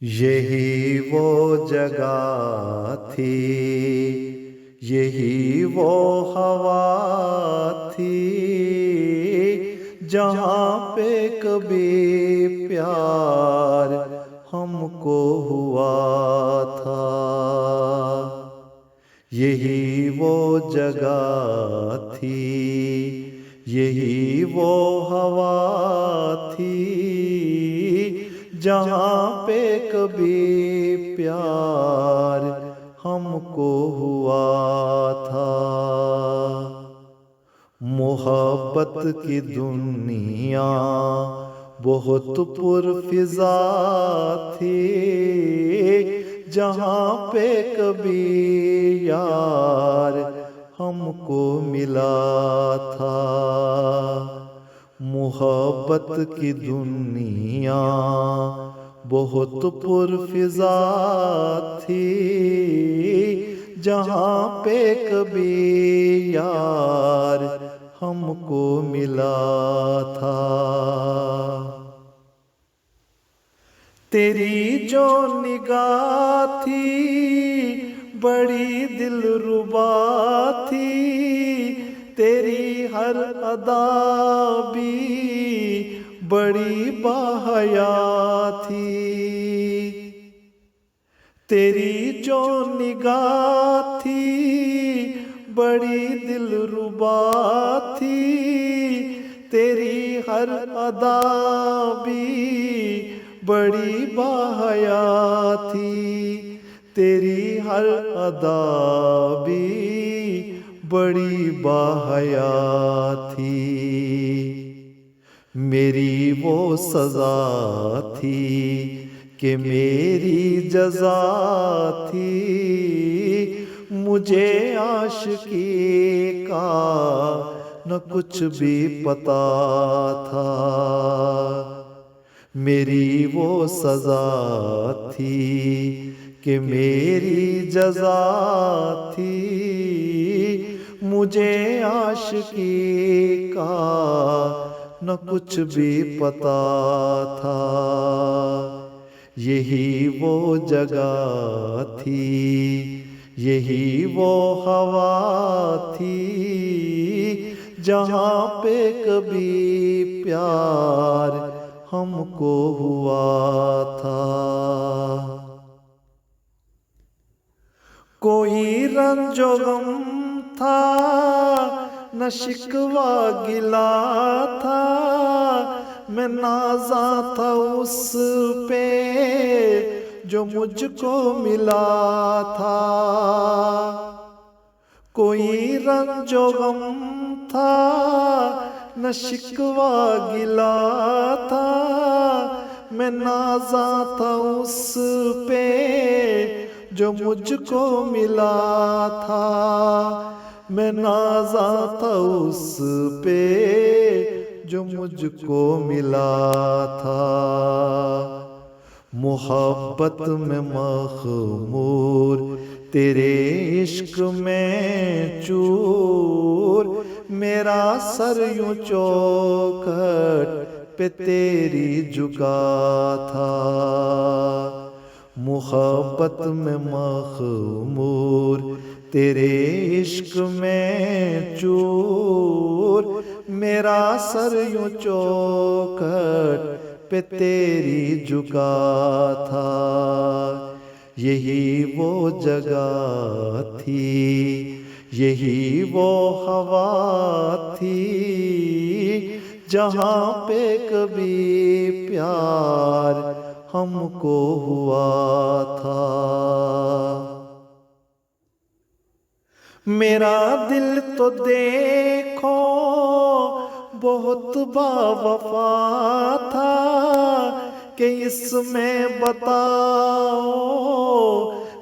یہی وہ جگہ تھی، یہی وہ ہوا تھی، جہاں پہ کبھی پیار ہم کو ہوا تھا۔ یہی وہ جگہ تھی، یہی وہ ہوا تھی، جہاں پہ کبھی پیار ہم کو ہوا تھا۔ محبت کی دنیا بہت پرفضا تھی، جہاں پہ کبھی یار ہم کو ملا تھا۔ محبت کی دنیا بہت پرفضا تھی، جہاں پہ کبھی یار ہم کو ملا تھا۔ تیری جو نگاہ تھی بڑی دلربا تھی، تیری ہر ادا بھی بڑی باحیا تھی۔ تیری جو نگاہ تھی بڑی دلربا تھی، تیری ہر ادا بھی بڑی باحیا تھی، تیری ہر ادا بھی بڑی باحیا تھی۔ میری وہ سزا تھی کہ میری جزا تھی، مجھے عاشقی کا نہ کچھ بھی پتا تھا۔ میری وہ سزا تھی کہ میری جزا تھی، مجھے عاشقی کا نہ کچھ بھی پتا تھا۔ یہی وہ جگہ تھی، یہی وہ ہوا تھی، جہاں پہ کبھی پیار ہم کو ہوا تھا۔ کوئی رنج و غم تھا نہ شکوہ گلا تھا، میں نازا تھا اس پہ جو مجھ کو ملا تھا۔ کوئی رنج و غم تھا نہ شکوہ گلا تھا، میں نازا تھا اس پہ جو مجھ کو ملا تھا، میں نازا تھا اس پہ جو مجھ کو ملا تھا۔ محبت میں مخمور تیرے عشق میں چور، میرا سر یوں چوکھٹ پہ تیری جھکا تھا۔ محبت میں مخمور تیرے عشق میں چور، میرا سر یوں چوکھٹ پہ تیری جھکا تھا۔ یہی وہ جگہ تھی، یہی وہ ہوا تھی، جہاں پہ کبھی پیار ہم کو ہوا تھا۔ میرا دل تو دیکھو بہت باوفا تھا، کہ اس میں بتاؤ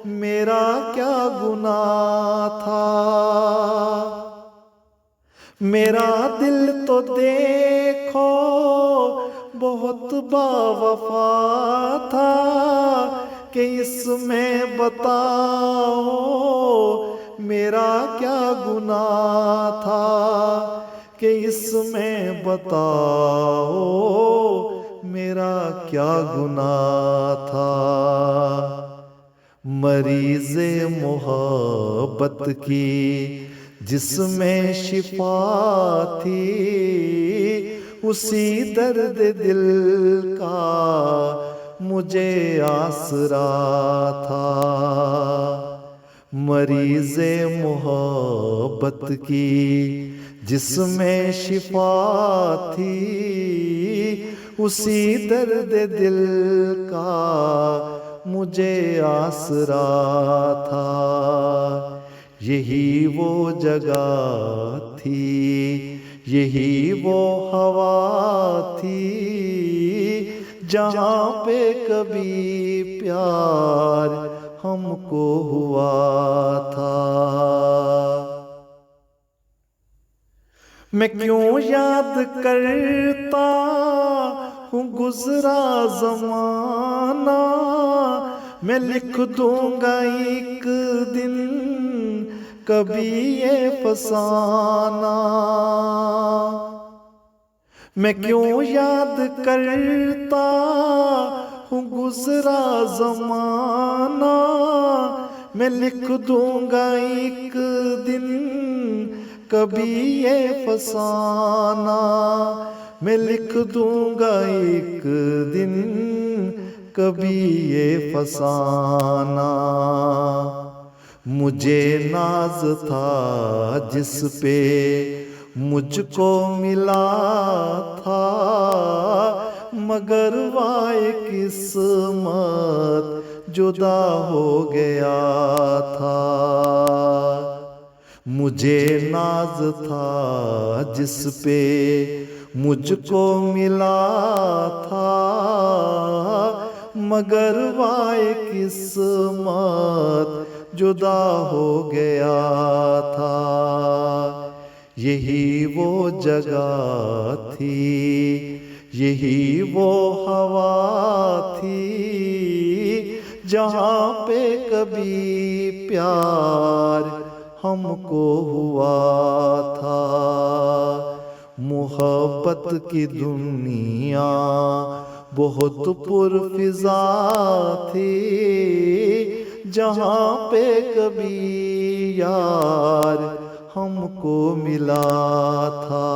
میرا کیا گناہ تھا۔ میرا دل تو دیکھو بہت باوفا تھا، کہ اس میں بتاؤ میرا کیا گناہ تھا، کہ اس میں بتاؤ میرا کیا گناہ تھا، مریض محبت کی جس میں شفا تھی، اسی درد دل کا مجھے آسرا تھا، مریض محبت کی جس میں شفا تھی، اسی درد دل کا مجھے آسرا تھا، یہی وہ جگہ تھی، یہی وہ ہوا تھی، جہاں پہ کبھی پیار ہم کو ہوا تھا۔ میں کیوں یاد کرتا ہوں گزرا زمانہ، میں لکھ دوں گا ایک دن کبھی یہ فسانہ، میں کیوں یاد کرتا ہوں گزرا زمانہ، میں لکھ دوں گا ایک دن کبھی یہ فسانہ، میں لکھ دوں گا ایک دن کبھی یہ فسانہ، مجھے ناز تھا جس پہ مجھ کو ملا تھا، مگر وائے قسمت جدا ہو گیا تھا، مجھے ناز تھا جس پہ مجھ کو ملا تھا، مگر وائے قسمت جدا ہو گیا تھا، یہی وہ جگہ تھی، یہی وہ ہوا تھی، جہاں پہ کبھی پیار ہم کو ہوا تھا، محبت کی دنیا بہت پرفضا تھی، جہاں پہ کبھی یار ہم کو ملا تھا،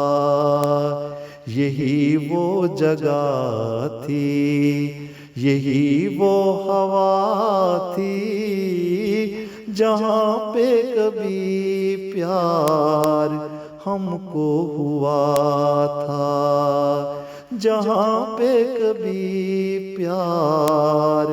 یہی وہ جگہ تھی، یہی وہ ہوا تھی، جہاں پہ کبھی پیار ہم کو ہوا تھا، جہاں پہ کبھی پیار